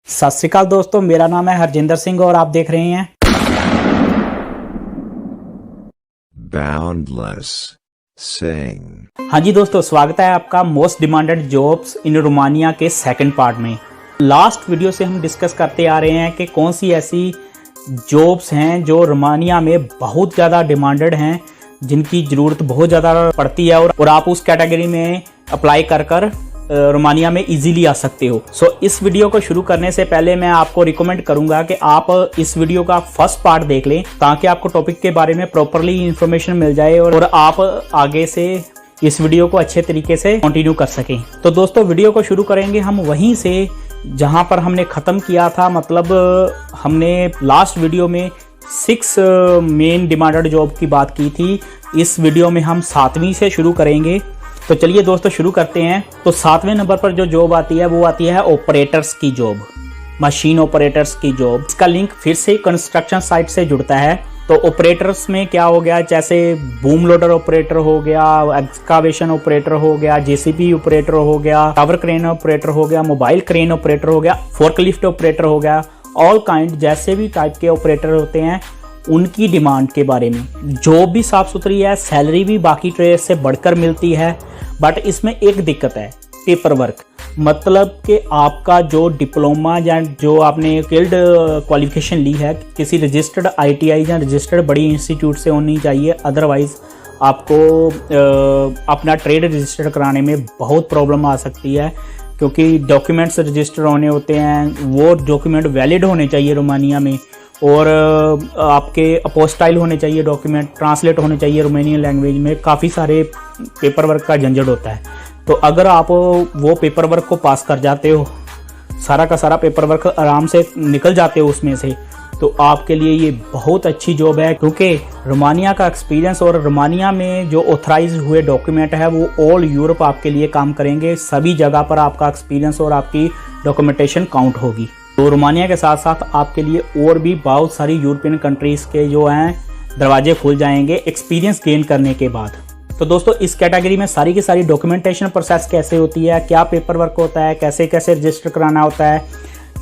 सत श्री अकाल दोस्तों, मेरा नाम है हरजिंदर सिंह और आप देख रहे हैं Boundless Sing। हाँ जी दोस्तों, स्वागत है आपका most demanded jobs in Romania के सेकंड पार्ट में। लास्ट वीडियो से हम डिस्कस करते आ रहे हैं कि कौन सी ऐसी जॉब्स हैं जो रोमानिया में बहुत ज़्यादा डिमांडेड हैं, जिनकी ज़रूरत बहुत ज़्यादा पड़ती है और आप उस कैटेगरी में अप्लाई कर रोमानिया में इजीली आ सकते हो। सो इस वीडियो को शुरू करने से पहले मैं आपको रिकमेंड करूंगा कि आप इस वीडियो का फर्स्ट पार्ट देख लें, ताकि आपको टॉपिक के बारे में प्रॉपरली इंफॉर्मेशन मिल जाए और आप आगे से इस वीडियो को अच्छे तरीके से कंटिन्यू कर सकें। तो दोस्तों, वीडियो को शुरू करेंगे हम वहीं से जहां पर हमने ख़त्म किया था। मतलब हमने लास्ट वीडियो में 6 मेन डिमांडेड जॉब की बात की थी। इस वीडियो में हम 7वीं से शुरू करेंगे। तो चलिए दोस्तों शुरू करते हैं। तो 7वें नंबर पर जो जॉब आती है वो आती है ऑपरेटर्स की जॉब, मशीन ऑपरेटर्स की जॉब। इसका लिंक फिर से कंस्ट्रक्शन साइट से जुड़ता है। तो ऑपरेटर्स में क्या हो गया, जैसे बूम लोडर ऑपरेटर हो गया, एक्सकावेशन ऑपरेटर हो गया, जेसीबी ऑपरेटर हो गया, टावर क्रेन ऑपरेटर हो गया, मोबाइल क्रेन ऑपरेटर हो गया, फोर्कलिफ्ट ऑपरेटर हो गया, ऑल काइंड जैसे भी टाइप के ऑपरेटर होते हैं उनकी डिमांड के बारे में। जॉब भी साफ सुथरी है, सैलरी भी बाकी ट्रेड से बढ़कर मिलती है, बट इसमें एक दिक्कत है, पेपर वर्क। मतलब कि आपका जो डिप्लोमा या जो आपने स्किल्ड क्वालिफिकेशन ली है किसी रजिस्टर्ड आईटीआई या रजिस्टर्ड बड़ी इंस्टीट्यूट से होनी चाहिए, अदरवाइज आपको अपना ट्रेड रजिस्टर कराने में बहुत प्रॉब्लम आ सकती है, क्योंकि डॉक्यूमेंट्स रजिस्टर होने होते हैं, वो डॉक्यूमेंट वैलिड होने चाहिए रोमानिया में, और आपके अपोस्टाइल होने चाहिए डॉक्यूमेंट, ट्रांसलेट होने चाहिए रोमानियन लैंग्वेज में। काफ़ी सारे पेपर वर्क का झंझट होता है। तो अगर आप वो पेपर वर्क को पास कर जाते हो, सारा का सारा पेपर वर्क आराम से निकल जाते हो उसमें से, तो आपके लिए ये बहुत अच्छी जॉब है, क्योंकि रोमानिया का एक्सपीरियंस और रोमानिया में जो ऑथराइज हुए डॉक्यूमेंट है वो ऑल यूरोप आपके लिए काम करेंगे। सभी जगह पर आपका एक्सपीरियंस और आपकी डॉक्यूमेंटेशन काउंट होगी। तो रोमानिया के साथ साथ आपके लिए और भी बहुत सारी यूरोपियन कंट्रीज़ के जो हैं दरवाजे खुल जाएंगे एक्सपीरियंस गेन करने के बाद। तो दोस्तों, इस कैटेगरी में सारी की सारी डॉक्यूमेंटेशन प्रोसेस कैसे होती है, क्या पेपर वर्क होता है, कैसे कैसे रजिस्टर कराना होता है,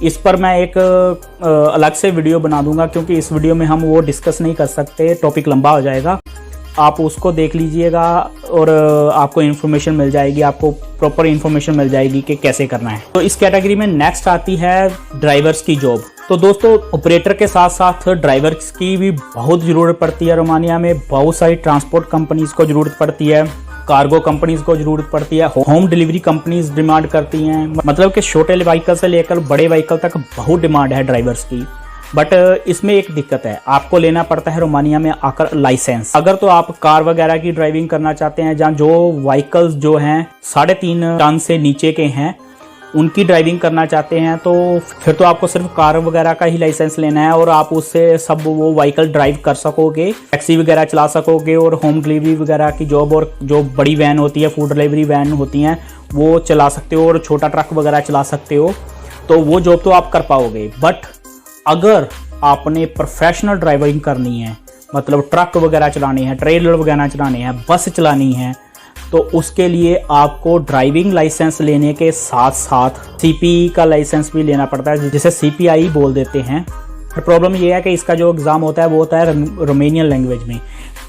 इस पर मैं एक अलग से वीडियो बना दूंगा, क्योंकि इस वीडियो में हम वो डिस्कस नहीं कर सकते, टॉपिक लंबा हो जाएगा। आप उसको देख लीजिएगा और आपको इन्फॉर्मेशन मिल जाएगी, आपको प्रॉपर इन्फॉर्मेशन मिल जाएगी कि कैसे करना है। तो इस कैटेगरी में नेक्स्ट आती है ड्राइवर्स की जॉब। तो दोस्तों, ऑपरेटर के साथ साथ ड्राइवर्स की भी बहुत ज़रूरत पड़ती है रोमानिया में। बहुत सारी ट्रांसपोर्ट कंपनीज को ज़रूरत पड़ती है, कार्गो कंपनीज को ज़रूरत पड़ती है, होम डिलीवरी कंपनीज डिमांड करती हैं। मतलब कि छोटे व्हीकल से लेकर बड़े व्हीकल तक बहुत डिमांड है ड्राइवर्स की। बट इसमें एक दिक्कत है, आपको लेना पड़ता है रोमानिया में आकर लाइसेंस। अगर तो आप कार वगैरह की ड्राइविंग करना चाहते हैं, जहाँ जो व्हीकल्स जो हैं 3.5 टन से नीचे के हैं उनकी ड्राइविंग करना चाहते हैं, तो फिर तो आपको सिर्फ कार वगैरह का ही लाइसेंस लेना है और आप उससे सब वो व्हीकल ड्राइव कर सकोगे, टैक्सी वगैरह चला सकोगे, और होम डिलीवरी वगैरह की जॉब और जो बड़ी वैन होती है, फूड डिलीवरी वैन होती हैं, वो चला सकते हो, और छोटा ट्रक वगैरह चला सकते हो। तो वो जॉब तो आप कर पाओगे। बट अगर आपने प्रोफेशनल ड्राइविंग करनी है, मतलब ट्रक वगैरह चलानी है, ट्रेलर वगैरह चलानी है, बस चलानी है, तो उसके लिए आपको ड्राइविंग लाइसेंस लेने के साथ साथ सीपीई का लाइसेंस भी लेना पड़ता है, जिसे सीपीआई बोल देते हैं। प्रॉब्लम ये है कि इसका जो एग्ज़ाम होता है वो होता है रोमानियन लैंग्वेज में।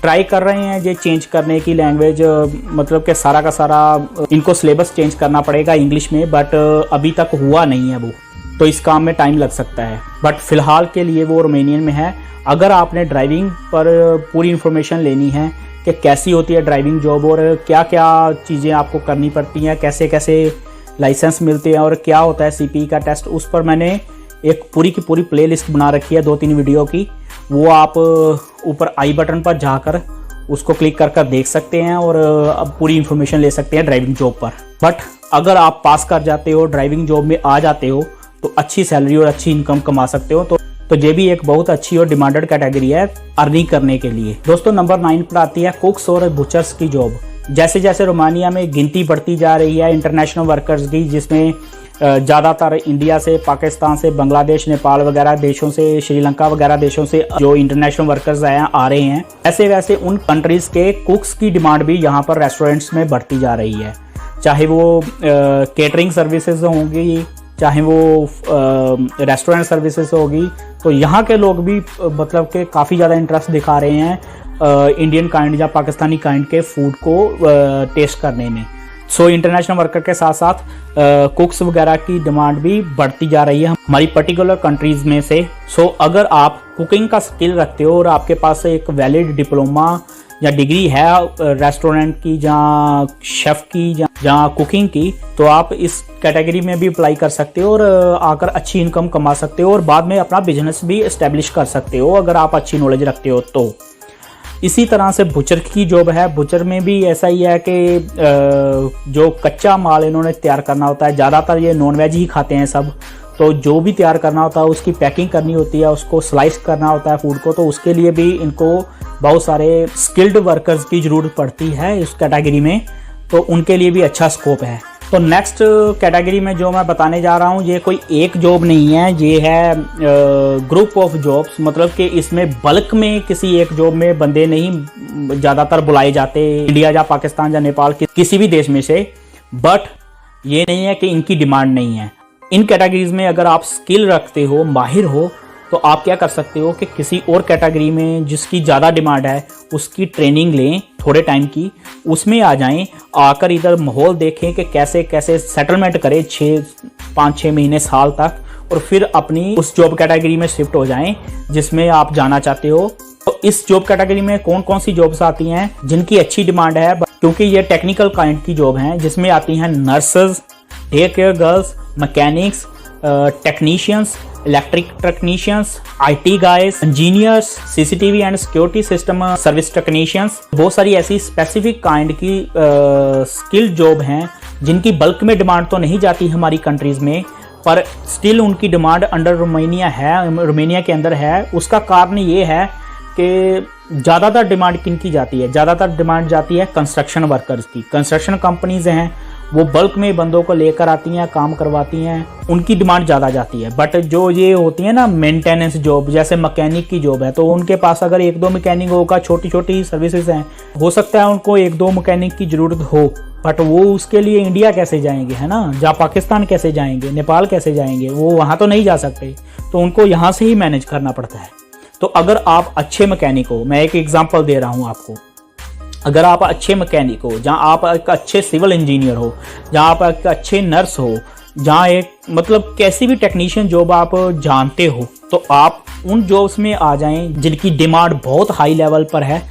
ट्राई कर रहे हैं ये चेंज करने की लैंग्वेज, मतलब कि सारा का सारा इनको सिलेबस चेंज करना पड़ेगा इंग्लिश में, बट अभी तक हुआ नहीं है वो, तो इस काम में टाइम लग सकता है। बट फिलहाल के लिए वो रोमानियन में है। अगर आपने ड्राइविंग पर पूरी इन्फॉर्मेशन लेनी है कि कैसी होती है ड्राइविंग जॉब और क्या क्या चीज़ें आपको करनी पड़ती हैं, कैसे कैसे लाइसेंस मिलते हैं और क्या होता है सीपीई का टेस्ट, उस पर मैंने एक पूरी की पूरी प्लेलिस्ट बना रखी है 2-3 वीडियो की। वो आप ऊपर आई बटन पर जाकर उसको क्लिक कर देख सकते हैं और अब पूरी इन्फॉर्मेशन ले सकते हैं ड्राइविंग जॉब पर। बट अगर आप पास कर जाते हो, ड्राइविंग जॉब में आ जाते हो, तो अच्छी सैलरी और अच्छी इनकम कमा सकते हो। तो ये भी एक बहुत अच्छी और डिमांडेड कैटेगरी है अर्निंग करने के लिए। दोस्तों, नंबर 9 पर आती है कुक्स और बुचर्स की जॉब। जैसे जैसे रोमानिया में गिनती बढ़ती जा रही है इंटरनेशनल वर्कर्स की, जिसमें ज़्यादातर इंडिया से, पाकिस्तान से, बांग्लादेश, नेपाल वगैरह देशों से, श्रीलंका वगैरह देशों से जो इंटरनेशनल वर्कर्स आ रहे हैं, ऐसे वैसे उन कंट्रीज़ के कुक्स की डिमांड भी यहाँ पर रेस्टोरेंट्स में बढ़ती जा रही है। चाहे वो केटरिंग सर्विसेज होंगी चाहे वो रेस्टोरेंट सर्विसेज होगी, तो यहाँ के लोग भी मतलब कि काफ़ी ज़्यादा इंटरेस्ट दिखा रहे हैं इंडियन काइंड या पाकिस्तानी काइंड के फूड को टेस्ट करने में। सो इंटरनेशनल वर्कर के साथ साथ कुक्स वगैरह की डिमांड भी बढ़ती जा रही है हमारी पर्टिकुलर कंट्रीज़ में से। सो अगर आप कुकिंग का स्किल रखते हो और आपके पास एक वैलिड डिप्लोमा या डिग्री है रेस्टोरेंट की या शेफ़ की या कुकिंग की, तो आप इस कैटेगरी में भी अप्लाई कर सकते हो और आकर अच्छी इनकम कमा सकते हो और बाद में अपना बिजनेस भी इस्टेब्लिश कर सकते हो अगर आप अच्छी नॉलेज रखते हो तो। इसी तरह से बुचर की जॉब है। बुचर में भी ऐसा ही है कि जो कच्चा माल इन्होंने तैयार करना होता है, ज़्यादातर ये नॉनवेज ही खाते हैं सब, तो जो भी तैयार करना होता है उसकी पैकिंग करनी होती है, उसको स्लाइस करना होता है फूड को, तो उसके लिए भी इनको बहुत सारे स्किल्ड वर्कर्स की ज़रूरत पड़ती है इस कैटेगरी में, तो उनके लिए भी अच्छा स्कोप है। तो नेक्स्ट कैटेगरी में जो मैं बताने जा रहा हूँ ये कोई एक जॉब नहीं है, ये है ग्रुप ऑफ जॉब्स, मतलब कि इसमें बल्क में किसी एक जॉब में बंदे नहीं ज़्यादातर बुलाए जाते इंडिया या पाकिस्तान या नेपाल किसी भी देश में से, बट ये नहीं है कि इनकी डिमांड नहीं है। इन कैटेगरीज में अगर आप स्किल रखते हो, माहिर हो, तो आप क्या कर सकते हो कि किसी और कैटेगरी में जिसकी ज़्यादा डिमांड है उसकी ट्रेनिंग लें थोड़े टाइम की, उसमें आ जाएं, आकर इधर माहौल देखें कि कैसे कैसे सेटलमेंट करें 5-6 महीने साल तक, और फिर अपनी उस जॉब कैटेगरी में शिफ्ट हो जाएं जिसमें आप जाना चाहते हो। तो इस जॉब कैटेगरी में कौन कौन सी जॉब्स आती हैं जिनकी अच्छी डिमांड है, क्योंकि ये टेक्निकल काइंड की जॉब हैं, जिसमें आती हैं nurses, day care girls, mechanics, technicians, electric technicians, IT guys, engineers, CCTV and security system service technicians. बहुत सारी ऐसी स्पेसिफिक काइंड की स्किल जॉब हैं जिनकी बल्क में डिमांड तो नहीं जाती हमारी कंट्रीज में, पर स्टिल उनकी डिमांड अंडर रोमानिया है, रोमानिया के अंदर है। उसका कारण ये है कि ज़्यादातर डिमांड किन की जाती है, ज़्यादातर डिमांड जाती है कंस्ट्रक्शन वर्कर्स की। कंस्ट्रक्शन कंपनीज हैं वो बल्क में बंदों को लेकर आती हैं, काम करवाती हैं, उनकी डिमांड ज़्यादा जाती है। बट जो ये होती है ना मेंटेनेंस जॉब, जैसे मैकेनिक की जॉब है, तो उनके पास अगर 1-2 मैकेनिक होगा, छोटी छोटी सर्विसेज हैं, हो सकता है उनको 1-2 मैकेनिक की ज़रूरत हो, बट वो उसके लिए इंडिया कैसे जाएंगे, है ना, या पाकिस्तान कैसे जाएंगे, नेपाल कैसे जाएंगे, वो वहाँ तो नहीं जा सकते, तो उनको यहाँ से ही मैनेज करना पड़ता है। तो अगर आप अच्छे मैकेनिक हो, मैं एक एग्जांपल दे रहा हूँ आपको, अगर आप अच्छे मैकेनिक हो, जहाँ आप एक अच्छे सिविल इंजीनियर हो, जहाँ आप एक अच्छे नर्स हो, जहाँ एक मतलब कैसी भी टेक्नीशियन जॉब आप जानते हो, तो आप उन जॉब्स में आ जाएं जिनकी डिमांड बहुत हाई लेवल पर है,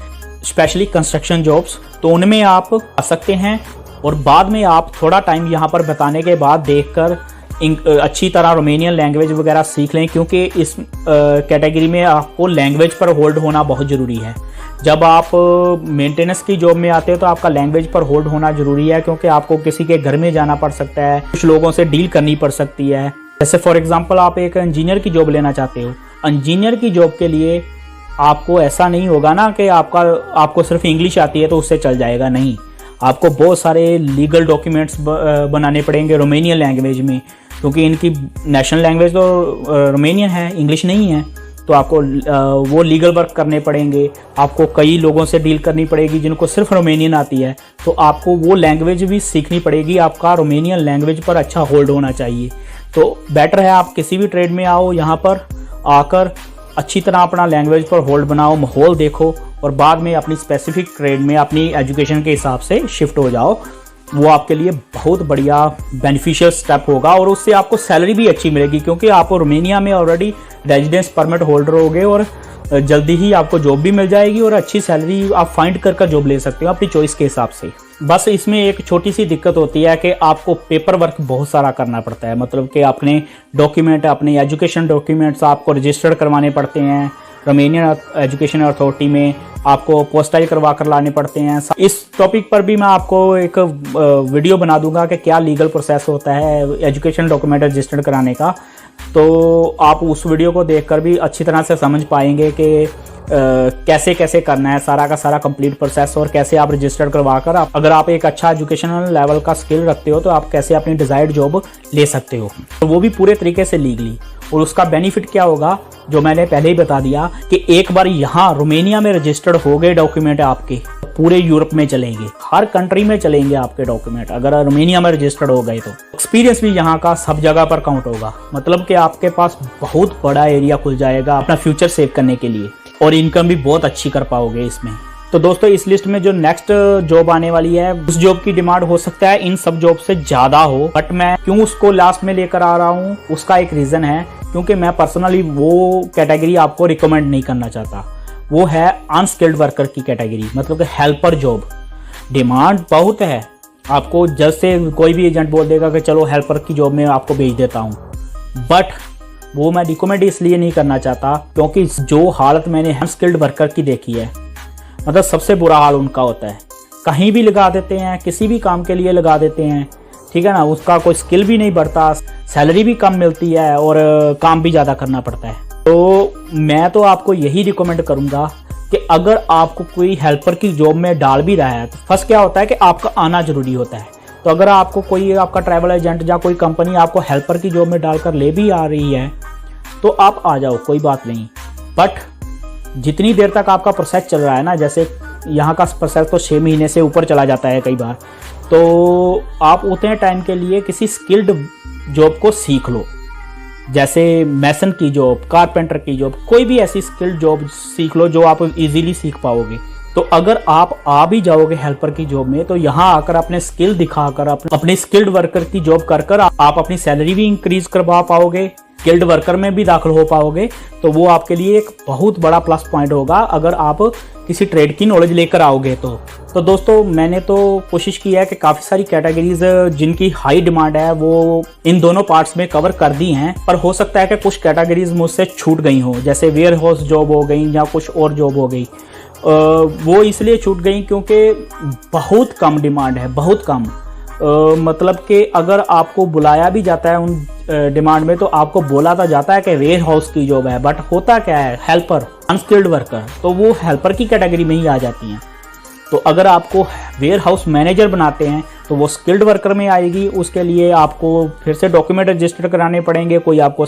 स्पेशली कंस्ट्रक्शन जॉब्स, तो उनमें आप आ सकते हैं। और बाद में आप थोड़ा टाइम यहाँ पर बताने के बाद देखकर अच्छी तरह रोमानियन लैंग्वेज वगैरह सीख लें, क्योंकि इस कैटेगरी में आपको लैंग्वेज पर होल्ड होना बहुत ज़रूरी है। जब आप मेंटेनेंस की जॉब में आते हो तो आपका लैंग्वेज पर होल्ड होना ज़रूरी है, क्योंकि आपको किसी के घर में जाना पड़ सकता है, कुछ लोगों से डील करनी पड़ सकती है। जैसे फॉर एग्जांपल आप एक इंजीनियर की जॉब लेना चाहते हो, इंजीनियर की जॉब के लिए आपको ऐसा नहीं होगा ना कि आपको सिर्फ इंग्लिश आती है तो उससे चल जाएगा, नहीं, आपको बहुत सारे लीगल डॉक्यूमेंट्स बनाने पड़ेंगे रोमानियन लैंग्वेज में, क्योंकि इनकी नेशनल लैंग्वेज तो रोमानियन है, इंग्लिश नहीं है, तो आपको वो लीगल वर्क करने पड़ेंगे, आपको कई लोगों से डील करनी पड़ेगी जिनको सिर्फ रोमानियन आती है, तो आपको वो लैंग्वेज भी सीखनी पड़ेगी। आपका रोमानियन लैंग्वेज पर अच्छा होल्ड होना चाहिए। तो बेटर है आप किसी भी ट्रेड में आओ, यहाँ पर आकर अच्छी तरह अपना लैंग्वेज पर होल्ड बनाओ, माहौल देखो, और बाद में अपनी स्पेसिफिक ट्रेड में अपनी एजुकेशन के हिसाब से शिफ्ट हो जाओ। वो आपके लिए बहुत बढ़िया बेनिफिशियल स्टेप होगा, और उससे आपको सैलरी भी अच्छी मिलेगी, क्योंकि आप रोमानिया में ऑलरेडी रेजिडेंस परमिट होल्डर होगे और जल्दी ही आपको जॉब भी मिल जाएगी और अच्छी सैलरी आप फाइंड कर जॉब ले सकते हो अपनी चॉइस के हिसाब से। बस इसमें एक छोटी सी दिक्कत होती है कि आपको पेपर वर्क बहुत सारा करना पड़ता है, मतलब कि अपने डॉक्यूमेंट, अपने एजुकेशन डॉक्यूमेंट्स आपको रजिस्टर्ड करवाने पड़ते हैं रोमानियन एजुकेशन अथॉरिटी में, आपको पोस्टाइल करवा कर लाने पड़ते हैं। इस टॉपिक पर भी मैं आपको एक वीडियो बना दूंगा कि क्या लीगल प्रोसेस होता है एजुकेशन डॉक्यूमेंट रजिस्टर्ड कराने का, तो आप उस वीडियो को देखकर भी अच्छी तरह से समझ पाएंगे कि कैसे कैसे करना है, सारा का सारा कंप्लीट प्रोसेस, और कैसे आप रजिस्टर करवा कर अगर आप एक अच्छा एजुकेशनल लेवल का स्किल रखते हो तो आप कैसे अपनी डिजायर्ड जॉब ले सकते हो, तो वो भी पूरे तरीके से लीगली। और उसका बेनिफिट क्या होगा जो मैंने पहले ही बता दिया कि एक बार यहाँ रोमानिया में रजिस्टर्ड हो गए डॉक्यूमेंट आपके, पूरे यूरोप में चलेंगे, हर कंट्री में चलेंगे आपके डॉक्यूमेंट अगर रोमानिया में रजिस्टर्ड हो गए तो। एक्सपीरियंस भी यहाँ का सब जगह पर काउंट होगा, मतलब कि आपके पास बहुत बड़ा एरिया खुल जाएगा अपना फ्यूचर सेव करने के लिए, और इनकम भी बहुत अच्छी कर पाओगे इसमें। तो दोस्तों इस लिस्ट में जो नेक्स्ट जॉब आने वाली है उस जॉब की डिमांड हो सकता है इन सब जॉब से ज्यादा हो, बट मैं क्यों उसको लास्ट में लेकर आ रहा हूँ उसका एक रीजन है, क्योंकि मैं पर्सनली वो कैटेगरी आपको रिकमेंड नहीं करना चाहता। वो है अनस्किल्ड वर्कर की कैटेगरी, मतलब कि हेल्पर जॉब। डिमांड बहुत है, आपको जैसे कोई भी एजेंट बोल देगा कि चलो हेल्पर की जॉब में आपको भेज देता हूँ, बट वो मैं रिकमेंड इसलिए नहीं करना चाहता क्योंकि जो हालत मैंने अनस्किल्ड वर्कर की देखी है, मतलब सबसे बुरा हाल उनका होता है। कहीं भी लगा देते हैं, किसी भी काम के लिए लगा देते हैं, ठीक है ना, उसका कोई स्किल भी नहीं बढ़ता, सैलरी भी कम मिलती है और काम भी ज़्यादा करना पड़ता है। तो मैं तो आपको यही रिकमेंड करूँगा कि अगर आपको कोई हेल्पर की जॉब में डाल भी रहा है तो फर्स्ट क्या होता है कि आपका आना ज़रूरी होता है। तो अगर आपको कोई आपका ट्रैवल एजेंट या कोई कंपनी आपको हेल्पर की जॉब में डालकर ले भी आ रही है तो आप आ जाओ, कोई बात नहीं। बट जितनी देर तक आपका प्रोसेस चल रहा है ना, जैसे यहाँ का प्रोसेस तो 6 महीने से ऊपर चला जाता है कई बार, तो आप उतने टाइम के लिए किसी स्किल्ड जॉब को सीख लो, जैसे मैसन की जॉब, कारपेंटर की जॉब, कोई भी ऐसी स्किल्ड जॉब सीख लो जो आप इजीली सीख पाओगे। तो अगर आप आ भी जाओगे हेल्पर की जॉब में तो यहाँ आकर अपने स्किल दिखाकर अपने स्किल्ड वर्कर की जॉब कर आप अपनी सैलरी भी इंक्रीज करवा पाओगे, स्किल्ड वर्कर में भी दाखिल हो पाओगे। तो वो आपके लिए एक बहुत बड़ा प्लस पॉइंट होगा अगर आप किसी ट्रेड की नॉलेज लेकर आओगे तो दोस्तों मैंने तो कोशिश की है कि काफ़ी सारी कैटेगरीज जिनकी हाई डिमांड है वो इन दोनों पार्ट्स में कवर कर दी हैं, पर हो सकता है कि कुछ कैटेगरीज मुझसे छूट गई हो, जैसे वेयर हाउस जॉब हो गई या कुछ और जॉब हो गई। वो इसलिए छूट गई क्योंकि बहुत कम डिमांड है, बहुत कम। मतलब कि अगर आपको बुलाया भी जाता है उन डिमांड में तो आपको बोला तो जाता है कि वेयर हाउस की जॉब है, बट होता क्या है हेल्पर, अनस्किल्ड वर्कर, तो वो हेल्पर की कैटेगरी में ही आ जाती हैं। तो अगर आपको वेयर हाउस मैनेजर बनाते हैं तो वो स्किल्ड वर्कर में आएगी, उसके लिए आपको फिर से डॉक्यूमेंट रजिस्टर कराने पड़ेंगे, कोई आपको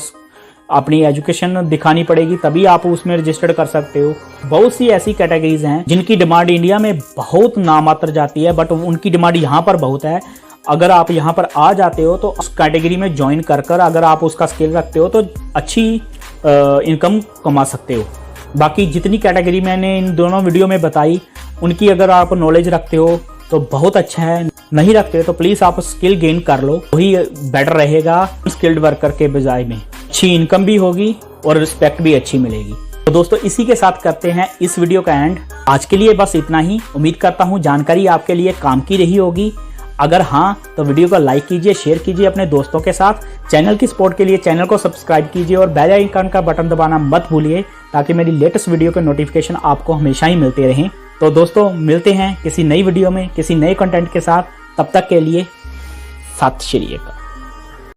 अपनी एजुकेशन दिखानी पड़ेगी, तभी आप उसमें रजिस्टर्ड कर सकते हो। बहुत सी ऐसी कैटेगरीज हैं जिनकी डिमांड इंडिया में बहुत नामात्र जाती है, बट उनकी डिमांड यहाँ पर बहुत है। अगर आप यहाँ पर आ जाते हो तो उस कैटेगरी में ज्वाइन कर अगर आप उसका स्किल रखते हो तो अच्छी इनकम कमा सकते हो। बाकी जितनी कैटेगरी मैंने इन दोनों वीडियो में बताई उनकी अगर आप नॉलेज रखते हो तो बहुत अच्छा है, नहीं रखते तो प्लीज़ आप स्किल गेन कर लो, वही बेटर रहेगा स्किल्ड वर्कर के बजाय में। अच्छी इनकम भी होगी और रिस्पेक्ट भी अच्छी मिलेगी। तो दोस्तों इसी के साथ करते हैं इस वीडियो का एंड। आज के लिए बस इतना ही। उम्मीद करता हूँ जानकारी आपके लिए काम की रही होगी। अगर हाँ तो वीडियो को लाइक कीजिए, शेयर कीजिए अपने दोस्तों के साथ। चैनल की सपोर्ट के लिए चैनल को सब्सक्राइब कीजिए और बेल आइकन का बटन दबाना मत भूलिए ताकि मेरी लेटेस्ट वीडियो के नोटिफिकेशन आपको हमेशा ही मिलते रहें। तो दोस्तों मिलते हैं किसी नई वीडियो में किसी नए कंटेंट के साथ, तब तक के लिए सत श्री अकाल।